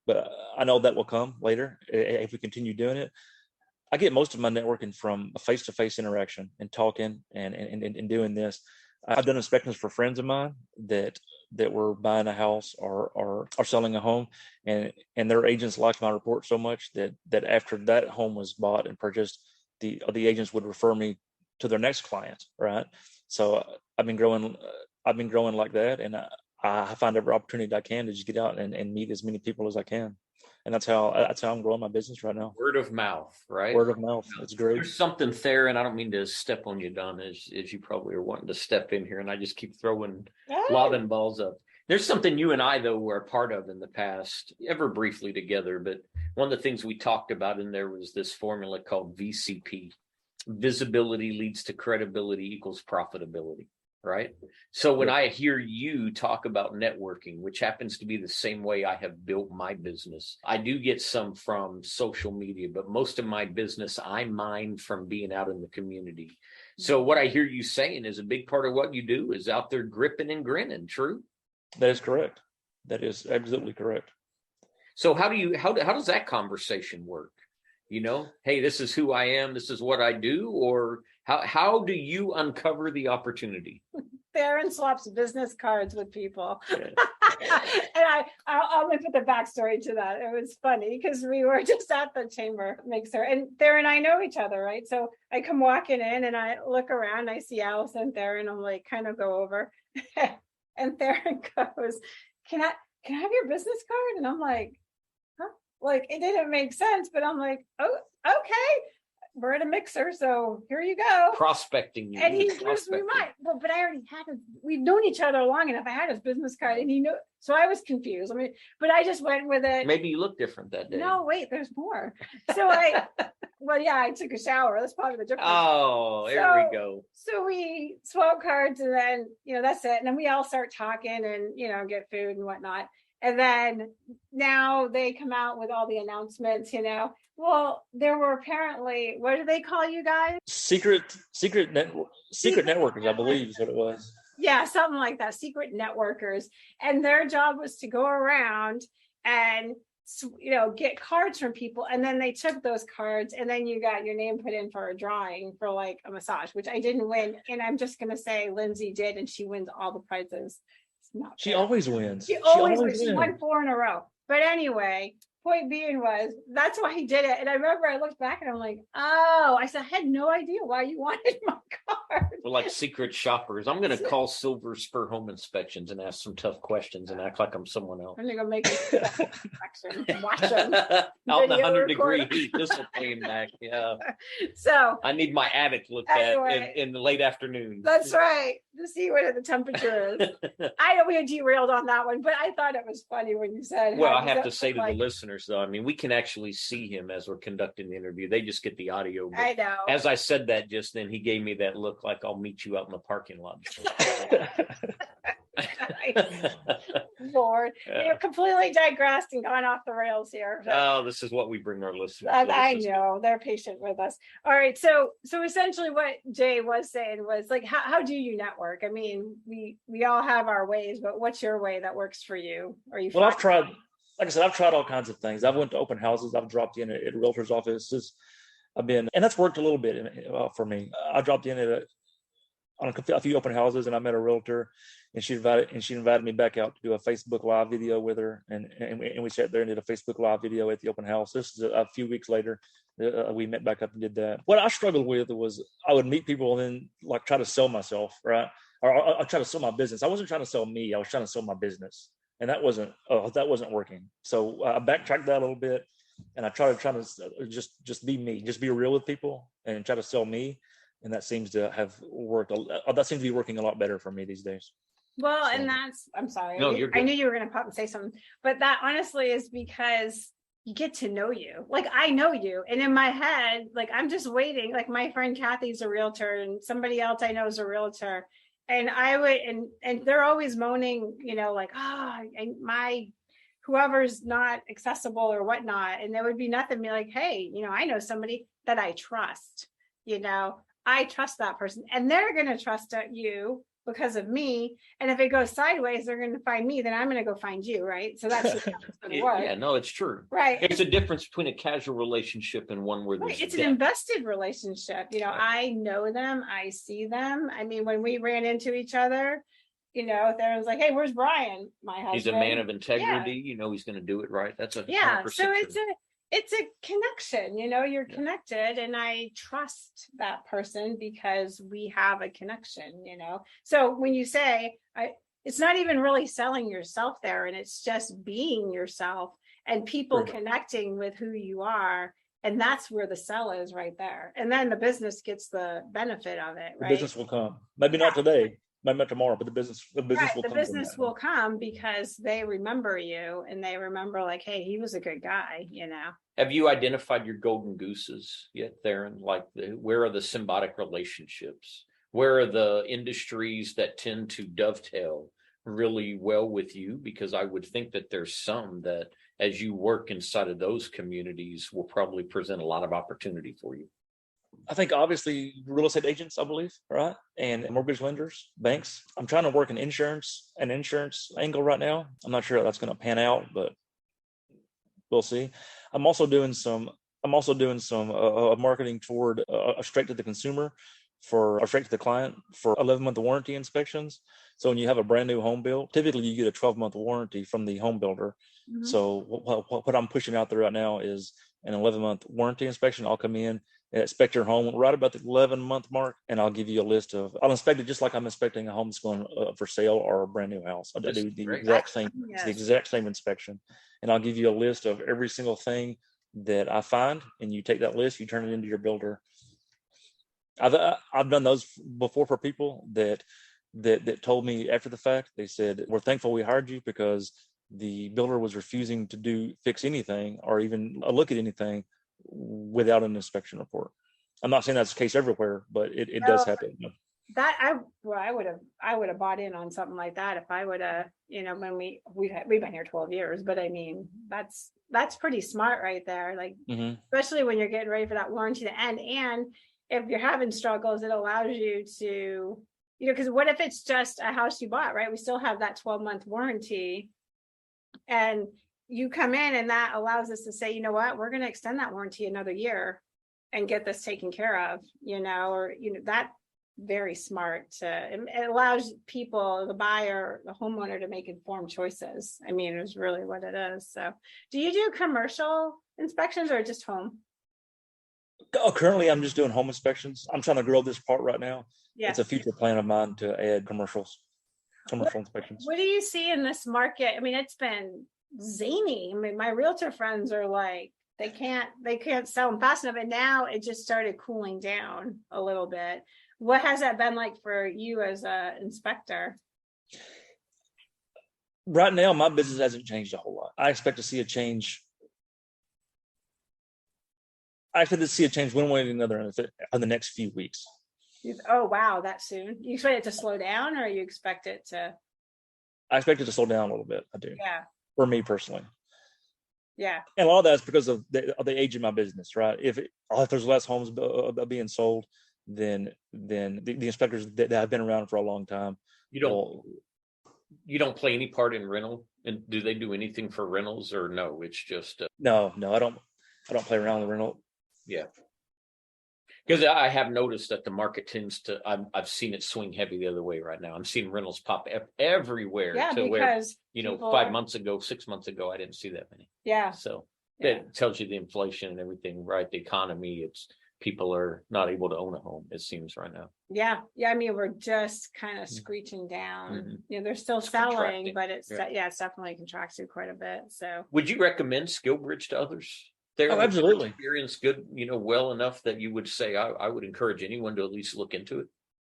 Speaker 4: but I know that will come later if we continue doing it. I get most of my networking from a face-to-face interaction and talking and doing this. I've done inspections for friends of mine that were buying a house or selling a home, and their agents liked my report so much that after that home was bought and purchased, the agents would refer me to their next client. Right. So I've been growing like that, and I find every opportunity I can to just get out and meet as many people as I can. And that's how I'm growing my business right now.
Speaker 2: Word of mouth, right?
Speaker 4: Word of mouth. It's great.
Speaker 2: There's something there, and I don't mean to step on you, Donna, as you probably are wanting to step in here, and I just keep throwing lobbing balls up. There's something you and I, though, were a part of in the past, ever briefly together, but one of the things we talked about in there was this formula called VCP. Visibility leads to credibility equals profitability, right? So when I hear you talk about networking, which happens to be the same way I have built my business, I do get some from social media, but most of my business I mine from being out in the community. So what I hear you saying is a big part of what you do is out there gripping and grinning. True?
Speaker 4: That is correct. That is absolutely correct.
Speaker 2: So how does that conversation work? You know, hey, this is who I am. This is what I do. Or how do you uncover the opportunity?
Speaker 3: Theron swaps business cards with people. And I'll put the backstory to that. It was funny because we were just at the chamber mixer and Theron and I know each other, right? So I come walking in and I look around, I see Allison and Theron, I'm like, kind of go over. And Theron goes, can I have your business card? And I'm like, huh? Like, it didn't make sense, but I'm like, oh, okay. We're at a mixer, so here you go.
Speaker 2: Prospecting you.
Speaker 3: And he gives me mine. Well, but I already had we've known each other long enough. I had his business card and he knew. So I was confused. I mean, but I just went with it.
Speaker 2: Maybe you look different that day.
Speaker 3: No, wait, there's more. So I took a shower. That's probably the difference.
Speaker 2: Oh, there we go.
Speaker 3: So we swap cards and then, that's it. And then we all start talking and, get food and whatnot. And then now they come out with all the announcements, Well, there were apparently, what do they call you guys?
Speaker 4: Secret networkers, I believe is what it was.
Speaker 3: Yeah, something like that. Secret networkers. And their job was to go around and, get cards from people. And then they took those cards and then you got your name put in for a drawing for like a massage, which I didn't win. And I'm just going to say Lindsay did, and she wins all the prizes.
Speaker 4: She always wins.
Speaker 3: She always wins. She won 4 in a row. But anyway, point being was, that's why he did it. And I remember I looked back and I'm like, oh, I said, I had no idea why you wanted my card.
Speaker 2: We're like secret shoppers. I'm going to call Silver Spur Home Inspections and ask some tough questions and act like I'm someone else.
Speaker 3: I'm going to go make a watch them.
Speaker 2: Out in the 100-degree heat. This will pay him back. Yeah.
Speaker 3: So
Speaker 2: I need my attic looked at in the late afternoon.
Speaker 3: That's right. To see what the temperature is. I know we had derailed on that one, but I thought it was funny when you said.
Speaker 2: Well, I have to say to the listeners, though, I mean, we can actually see him as we're conducting the interview. They just get the audio.
Speaker 3: I know.
Speaker 2: As I said that just then, he gave me that look like I'll meet you out in the parking lot.
Speaker 3: Lord, you're completely digressed and gone off the rails here.
Speaker 2: Oh, this is what we bring our listeners.
Speaker 3: I know they're patient with us. All right, so essentially, what Jay was saying was like, how do you network? I mean, we all have our ways, but what's your way that works for you?
Speaker 4: Well, I've tried. Like I said, I've tried all kinds of things. I've went to open houses. I've dropped in at realtors' offices. And that's worked a little bit for me. I dropped in on a few open houses, and I met a realtor, and she invited me back out to do a Facebook Live video with her, and we sat there and did a Facebook Live video at the open house. This is a few weeks later. We met back up and did that. What I struggled with was I would meet people and then like try to sell myself, right? Or I try to sell my business. I wasn't trying to sell me. I was trying to sell my business, and that wasn't working. So I backtracked that a little bit, and I try to just be me, just be real with people, and try to sell me. And that seems to have worked. That seems to be working a lot better for me these days.
Speaker 3: Well, so. And I'm sorry.
Speaker 2: No, you're good.
Speaker 3: I knew you were going to pop and say something, but that honestly is because you get to know you. Like I know you, and in my head, like I'm just waiting. Like my friend Kathy's a realtor, and somebody else I know is a realtor, and I would, and they're always moaning, like my whoever's not accessible or whatnot, and there would be nothing. Be like, hey, I know somebody that I trust. I trust that person, and they're going to trust you because of me. And if it goes sideways, they're going to find me, then I'm going to go find you. Right. So that's just how it's going to work.
Speaker 2: Yeah, no, it's true.
Speaker 3: Right.
Speaker 2: There's a difference between a casual relationship and one where there's
Speaker 3: it's an invested relationship.
Speaker 2: Right.
Speaker 3: I know them. I see them. I mean, when we ran into each other, there was like, hey, where's Brian? My husband.
Speaker 2: He's a man of integrity. Yeah. He's going to do it right. That's a
Speaker 3: so it's a connection, you're connected, and I trust that person because we have a connection, So when you say it's not even really selling yourself there, and it's just being yourself and people connecting with who you are. And that's where the sell is right there. And then the business gets the benefit of it, right?
Speaker 4: The business will come. Maybe not today, maybe not tomorrow, but the business
Speaker 3: Right,
Speaker 4: will
Speaker 3: the
Speaker 4: come.
Speaker 3: business will come because they remember you and they remember like, hey, he was a good guy, you know.
Speaker 2: Have you identified your golden gooses yet, Theron? Like, where are the symbiotic relationships? Where are the industries that tend to dovetail really well with you? Because I would think that there's some that, as you work inside of those communities, will probably present a lot of opportunity for you.
Speaker 4: I think obviously real estate agents, I believe, right? And mortgage lenders, banks. I'm trying to work an insurance angle right now. I'm not sure how that's going to pan out, but we'll see. I'm also doing some marketing toward straight to the consumer or straight to the client for 11-month warranty inspections. So when you have a brand new home build, typically you get a 12-month warranty from the home builder. Mm-hmm. So what I'm pushing out there right now is an 11-month warranty inspection. I'll come in and inspect your home right about the 11-month mark, and I'll give you a list of. I'll inspect it just like I'm inspecting a home that's going for sale or a brand new house. I do the exact same. Yes. It's the exact same inspection, and I'll give you a list of every single thing that I find, and you take that list, you turn it into your builder. I've done those before for people that told me after the fact. They said, "We're thankful we hired you because the builder was refusing to fix anything or even look at anything without an inspection report." I'm not saying that's the case everywhere, but it does happen.
Speaker 3: That I would have bought in on something like that if I would have, when we've been here 12 years, but I mean, that's pretty smart right there. Like, mm-hmm. Especially when you're getting ready for that warranty to end. And if you're having struggles, it allows you to, because what if it's just a house you bought, right? We still have that 12-month warranty, and you come in and that allows us to say, you know what, we're going to extend that warranty another year and get this taken care of, that very smart. It allows people, the buyer, the homeowner, to make informed choices. I mean, it's really what it is. So do you do commercial inspections or just home?
Speaker 4: Currently, I'm just doing home inspections. I'm trying to grow this part right now. Yeah. It's a future plan of mine to add commercial inspections.
Speaker 3: What do you see in this market? I mean, it's been zany. I mean, my realtor friends are like, they can't sell them fast enough. And now it just started cooling down a little bit. What has that been like for you as an inspector?
Speaker 4: Right now, my business hasn't changed a whole lot. I expect to see a change. One way or another in the next few weeks.
Speaker 3: Oh, wow. That soon? You expect it to slow down, or you expect it to?
Speaker 4: I expect it to slow down a little bit. I do.
Speaker 3: Yeah.
Speaker 4: For me personally.
Speaker 3: Yeah.
Speaker 4: And a lot of that is because of the age of my business, right? If there's less homes being sold, then the inspectors that have been around for a long time.
Speaker 2: You don't play any part in rental, and do they do anything for rentals, or no? It's just
Speaker 4: no. I don't play around with rental.
Speaker 2: Yeah, because I have noticed that the market tends to. I've seen it swing heavy the other way right now. I'm seeing rentals pop everywhere.
Speaker 3: Yeah, because
Speaker 2: 5 months ago, 6 months ago, I didn't see that many.
Speaker 3: Yeah.
Speaker 2: So that tells you the inflation and everything, right? The economy. It's people are not able to own a home, it seems, right now.
Speaker 3: Yeah. I mean, we're just kind of screeching down. Mm-hmm. They're still selling, but it's definitely contracted quite a bit. So,
Speaker 2: would you recommend Skillbridge to others?
Speaker 4: Absolutely.
Speaker 2: Experience good, well enough that you would say I would encourage anyone to at least look into it.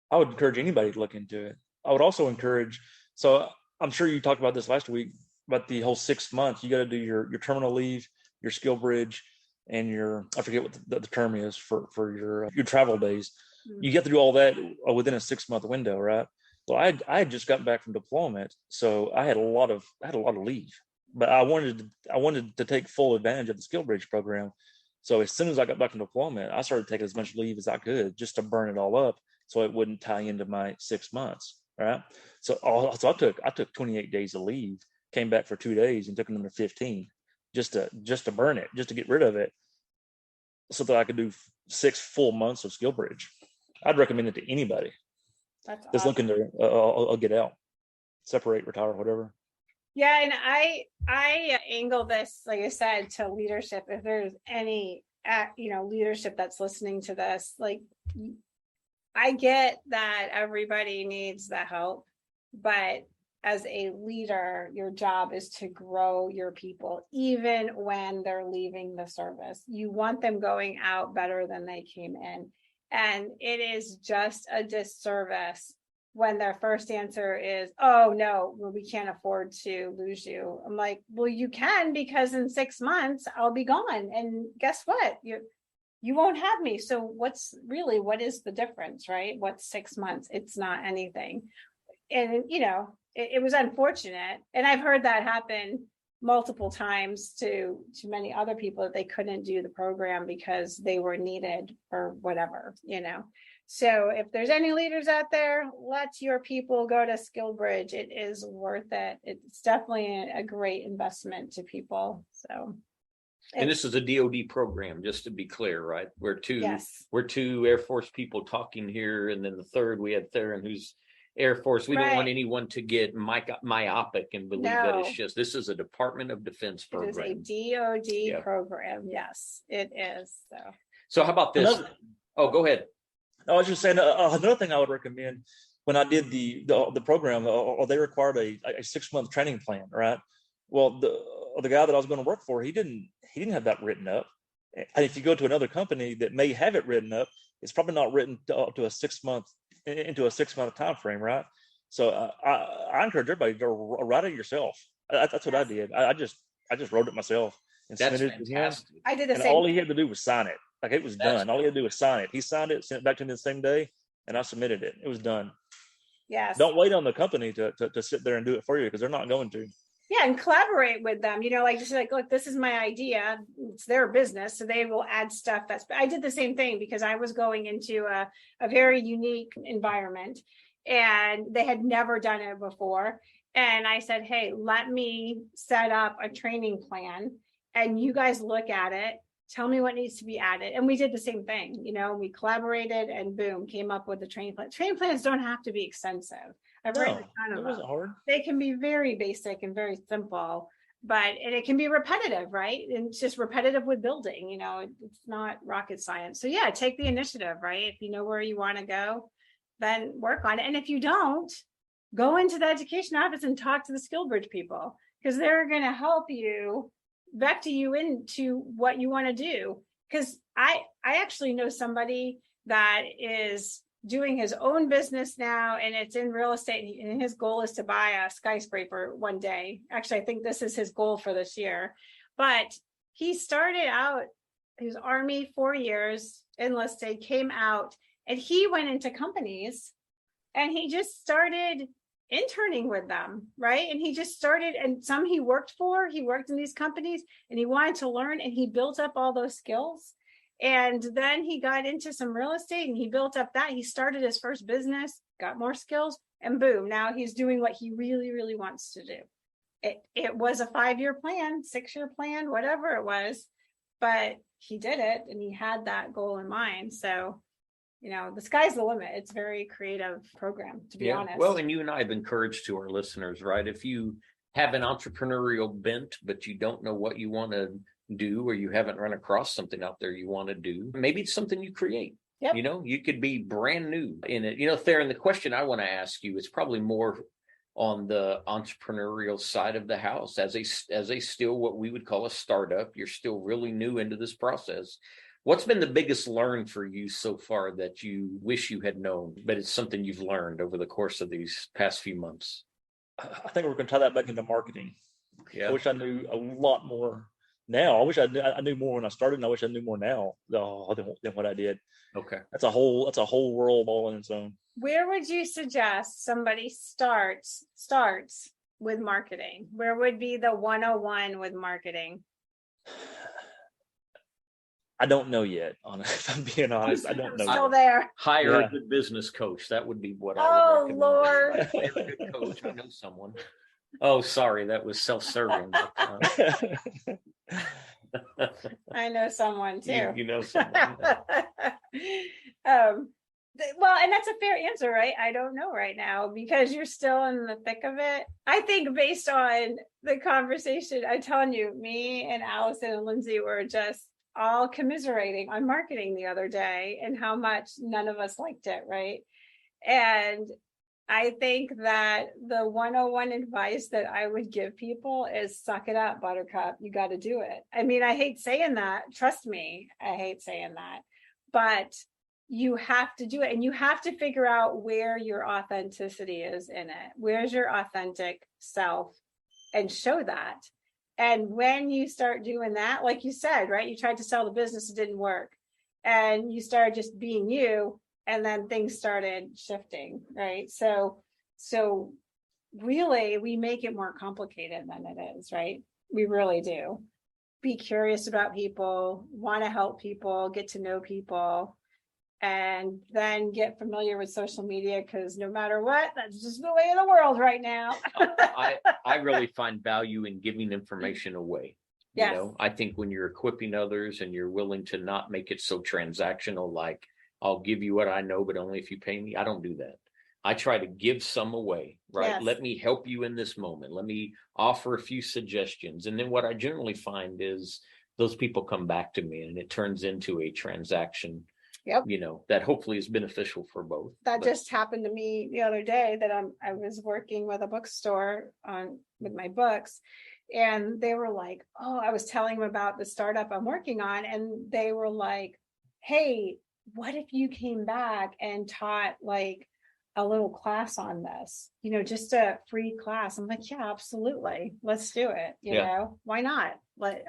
Speaker 4: I would encourage anybody to look into it. I would also encourage. So I'm sure you talked about this last week, about the whole 6 months. You got to do your terminal leave, your Skillbridge, and I forget what the term is for your travel days. Mm-hmm. You get to do all that within a 6 month window, right? So I had just gotten back from deployment, so I had a lot of leave. But I wanted to take full advantage of the Skillbridge program. So as soon as I got back from deployment, I started taking as much leave as I could just to burn it all up, so it wouldn't tie into my 6 months. Right. So I took 28 days of leave, came back for 2 days, and took another 15 just to burn it, just to get rid of it, so that I could do 6 full months of Skillbridge. I'd recommend it to anybody that's awesome. Looking to get out, separate, retire, whatever.
Speaker 3: Yeah, and I angle this, like I said, to leadership. If there's any, leadership that's listening to this, like, I get that everybody needs the help, but as a leader, your job is to grow your people, even when they're leaving the service. You want them going out better than they came in. And it is just a disservice when their first answer is, oh no, well, we can't afford to lose you. I'm like, well, you can, because in 6 months I'll be gone. And guess what? You won't have me. So what is the difference, right? What's 6 months? It's not anything. And, it was unfortunate. And I've heard that happen multiple times to many other people, that they couldn't do the program because they were needed for whatever, So if there's any leaders out there, let your people go to Skillbridge. It is worth it. It's definitely a great investment to people. So.
Speaker 2: And this is a DOD program, just to be clear, right? We're two Air Force people talking here. And then the third, we had Theron, who's Air Force. We don't want anyone to get myopic and believe that it's just, this is a Department of Defense program.
Speaker 3: It is a DOD program. Yes, it is.
Speaker 2: So how about this? Go ahead.
Speaker 4: I was just saying, another thing I would recommend, when I did the program, they required a 6-month training plan, right? Well, the guy that I was going to work for, he didn't have that written up. And if you go to another company that may have it written up, it's probably not written up to a 6-month time frame, right? So I encourage everybody to go write it yourself. That's what I did. I just wrote it myself and submitted it to him.
Speaker 3: I did the same.
Speaker 4: All he had to do was sign it. Like, it was done. All he had to do was sign it. He signed it, sent it back to me the same day, and I submitted it. It was done.
Speaker 3: Yes.
Speaker 4: Don't wait on the company to sit there and do it for you, because they're not going to.
Speaker 3: Yeah, and collaborate with them. Just like, look, this is my idea. It's their business, so they will add stuff. I did the same thing, because I was going into a very unique environment, and they had never done it before. And I said, hey, let me set up a training plan, and you guys look at it. Tell me what needs to be added. And we did the same thing. We collaborated, and boom, came up with the training plan. Training plans don't have to be extensive. I've written a ton of them. Wasn't hard. They can be very basic and very simple, and it can be repetitive, right? And it's just repetitive with building, it's not rocket science. So yeah, take the initiative, right? If you know where you want to go, then work on it. And if you don't, go into the education office and talk to the Skillbridge people, because they're going to help you, vector you into what you want to do. Because I actually know somebody that is doing his own business now, and it's in real estate, and his goal is to buy a skyscraper one day. Actually, I think this is his goal for this year. But he started out, he was Army 4 years, enlisted, came out, and he went into companies, and he just started interning with them, right? And he just started, and some he worked in these companies, and he wanted to learn, and he built up all those skills. And then he got into some real estate, and he built up that. He started his first business, got more skills, and boom, now he's doing what he really, really wants to do. It was a 5-year plan, 6-year plan, whatever it was, but he did it, and he had that goal in mind. So, the sky's the limit. It's a very creative program, to be honest.
Speaker 2: Well, and you and I have encouraged to our listeners, right? If you have an entrepreneurial bent, but you don't know what you want to do, or you haven't run across something out there you want to do, maybe it's something you create.
Speaker 3: Yep.
Speaker 2: You could be brand new in it. Theron, the question I want to ask you is probably more on the entrepreneurial side of the house. As a still what we would call a startup, you're still really new into this process. What's been the biggest learn for you so far that you wish you had known, but it's something you've learned over the course of these past few months?
Speaker 4: I think we're going to tie that back into marketing.
Speaker 2: Yeah.
Speaker 4: I wish I knew a lot more now. I wish I knew more when I started, and I wish I knew more now than what I did.
Speaker 2: Okay.
Speaker 4: That's a whole world all in its own.
Speaker 3: Where would you suggest somebody starts with marketing? Where would be the 101 with marketing?
Speaker 4: I don't know yet. If I'm being honest, I don't know.
Speaker 3: Still there.
Speaker 2: Hire a good business coach. That would be what I would recommend.
Speaker 3: Lord.
Speaker 2: Hire a good coach. I know someone. Oh, sorry, that was self-serving.
Speaker 3: I know someone too.
Speaker 2: You know someone.
Speaker 3: Well, and that's a fair answer, right? I don't know right now, because you're still in the thick of it. I think based on the conversation, I'm telling you, me and Allison and Lindsay were just all commiserating on marketing the other day, and how much none of us liked it, right? And I think that the 101 advice that I would give people is suck it up, buttercup. You got to do it. I mean, I hate saying that. Trust me, I hate saying that. But you have to do it, and you have to figure out where your authenticity is in it. Where's your authentic self, and show that. And when you start doing that, like you said, right, you tried to sell the business, it didn't work, and you started just being you, and then things started shifting, right? So really, we make it more complicated than it is, right? We really do. Be curious about people, want to help people, get to know people, and then get familiar with social media, because no matter what, that's just the way of the world right now.
Speaker 2: I really find value in giving information away.
Speaker 3: Yes.
Speaker 2: You know, I think when you're equipping others and you're willing to not make it so transactional, like I'll give you what I know, but only if you pay me. I don't do that. I try to give some away, right?
Speaker 3: Yes.
Speaker 2: Let me help you in this moment. Let me offer a few suggestions. And then what I generally find is those people come back to me and it turns into a transaction, you know, that hopefully is beneficial for both.
Speaker 3: That just happened to me the other day, that I was working with a bookstore with my books, and they were like, oh, I was telling them about the startup I'm working on, and they were like, hey, what if you came back and taught like a little class on this, you know, just a free class? I'm like, yeah, absolutely. Let's do it. You know, why not? Like,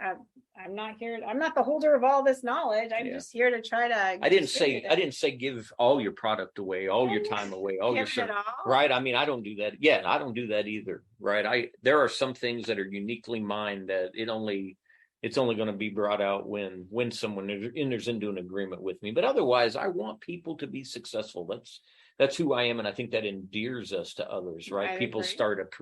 Speaker 3: I'm not the holder of all this knowledge. I'm just here to try to.
Speaker 2: I didn't say give all your product away, all your time away, all your service. Right. I mean, I don't do that. Yeah, I don't do that either. Right. There are some things that are uniquely mine that it's only going to be brought out when someone enters into an agreement with me. But otherwise, I want people to be successful. That's who I am, and I think that endears us to others, right? People start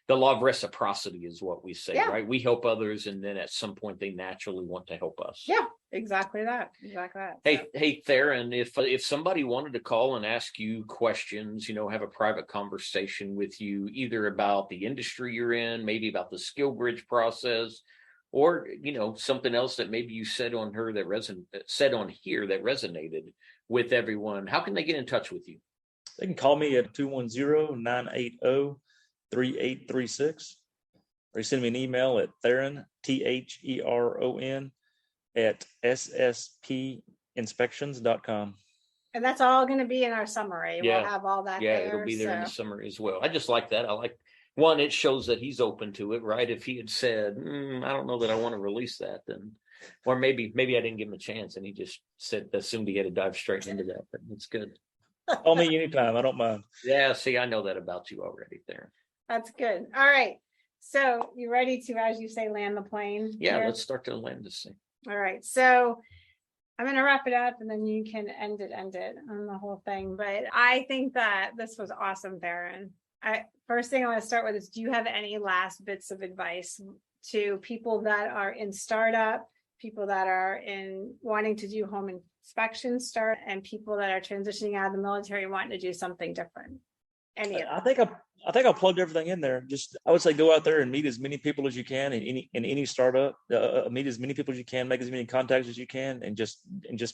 Speaker 2: the law of reciprocity is what we say, right? We help others, and then at some point they naturally want to help us.
Speaker 3: Yeah, exactly that.
Speaker 2: Hey, Theron, if somebody wanted to call and ask you questions, you know, have a private conversation with you, either about the industry you're in, maybe about the Skillbridge process, or, you know, something else that maybe you said on here that resonated with everyone, how can they get in touch with you?
Speaker 4: They can call me at 210-980-3836, or send me an email at Theron, THERON, at sspinspections.com.
Speaker 3: And that's all going to be in our summary. We'll have all that there.
Speaker 2: It'll be there in the summary as well. I just like that. I like, one, it shows that he's open to it, right? If he had said, I don't know that I want to release that, then, or maybe I didn't give him a chance and he just assumed he had to dive straight into that, but it's good.
Speaker 4: Call me anytime. I don't mind.
Speaker 2: Yeah, see, I know that about you already, Theron.
Speaker 3: That's good. All right. So you ready to, as you say, land the plane?
Speaker 2: Yeah, let's start to land this thing.
Speaker 3: All right. So I'm going to wrap it up, and then you can end it on the whole thing. But I think that this was awesome, Theron. First thing I want to start with is, do you have any last bits of advice to people that are in startup, people that are in wanting to do home inspections and people that are transitioning out of the military wanting to do something different?
Speaker 4: I think I plugged everything in there. Just, I would say, go out there and meet as many people as you can in any startup. Meet as many people as you can, make as many contacts as you can, and just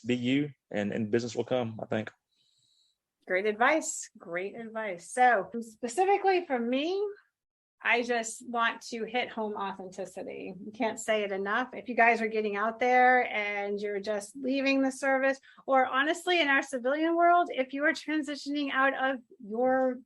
Speaker 4: be you, and business will come, I think.
Speaker 3: Great advice. So specifically for me, I just want to hit home authenticity. You can't say it enough. If you guys are getting out there and you're just leaving the service, or honestly, in our civilian world, if you are transitioning out of your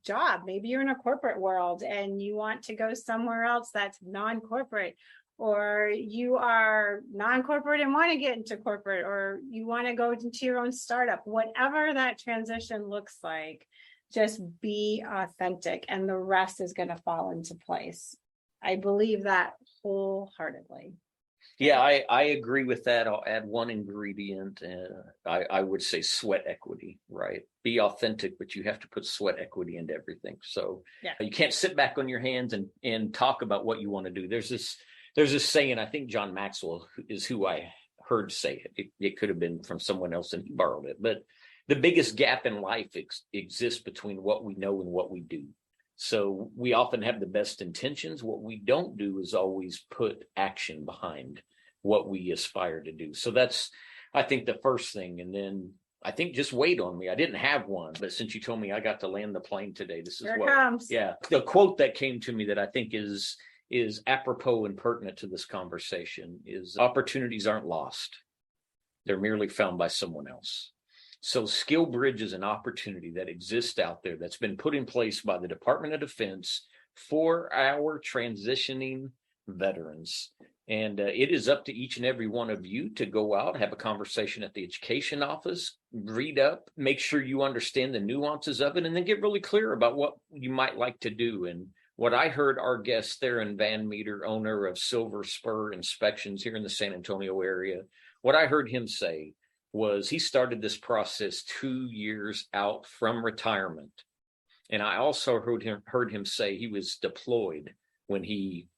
Speaker 3: job, maybe you're in a corporate world and you want to go somewhere else that's non-corporate, or you are non-corporate and want to get into corporate, or you want to go into your own startup, whatever that transition looks like, just be authentic and the rest is going to fall into place. I believe that wholeheartedly.
Speaker 2: Yeah, I agree with that. I'll add one ingredient. I would say sweat equity, right? Be authentic, but you have to put sweat equity into everything. So you can't sit back on your hands and talk about what you want to do. There's this saying, I think John Maxwell is who I heard say it. It could have been from someone else and he borrowed it. But the biggest gap in life exists between what we know and what we do. So we often have the best intentions. What we don't do is always put action behind what we aspire to do. So that's, I think, the first thing. And then I think just wait on me. I didn't have one, but since you told me I got to land the plane today, this is what comes. Yeah. The quote that came to me that I think is apropos and pertinent to this conversation is, opportunities aren't lost. They're merely found by someone else. So Skillbridge is an opportunity that exists out there that's been put in place by the Department of Defense for our transitioning veterans. And it is up to each and every one of you to go out, have a conversation at the education office, read up, make sure you understand the nuances of it, and then get really clear about what you might like to do. And what I heard our guest, Theron Van Meter, owner of Silver Spur Inspections here in the San Antonio area, what I heard him say was he started this process 2 years out from retirement. And I also heard him say he was deployed when he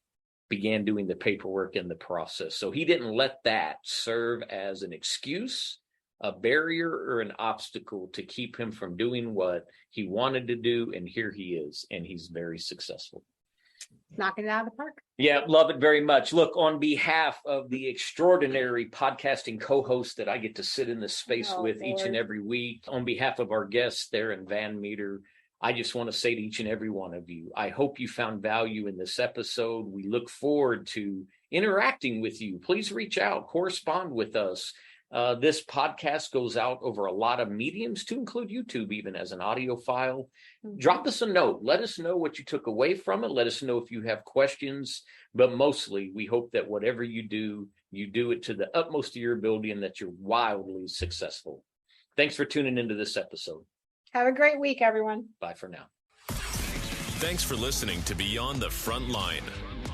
Speaker 2: began doing the paperwork and the process. So he didn't let that serve as an excuse, a barrier, or an obstacle to keep him from doing what he wanted to do. And here he is, and he's very successful.
Speaker 3: Knocking it out of the park.
Speaker 2: Yeah, love it very much. Look, on behalf of the extraordinary podcasting co-host that I get to sit in this space with each and every week, on behalf of our guests there in Van Meter, I just want to say to each and every one of you, I hope you found value in this episode. We look forward to interacting with you. Please reach out, correspond with us. This podcast goes out over a lot of mediums, to include YouTube, even as an audio file. Drop us a note. Let us know what you took away from it. Let us know if you have questions. But mostly, we hope that whatever you do it to the utmost of your ability and that you're wildly successful. Thanks for tuning into this episode.
Speaker 3: Have a great week, everyone.
Speaker 2: Bye for now.
Speaker 1: Thanks for listening to Beyond the Front Line,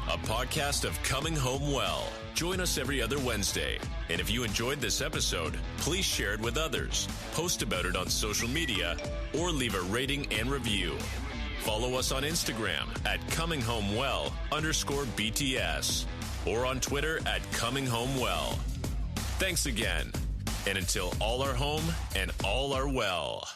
Speaker 1: a podcast of coming home well. Join us every other Wednesday. And if you enjoyed this episode, please share it with others, post about it on social media, or leave a rating and review. Follow us on Instagram at ComingHomeWell_BTS or on Twitter at ComingHomeWell. Thanks again. And until all are home and all are well.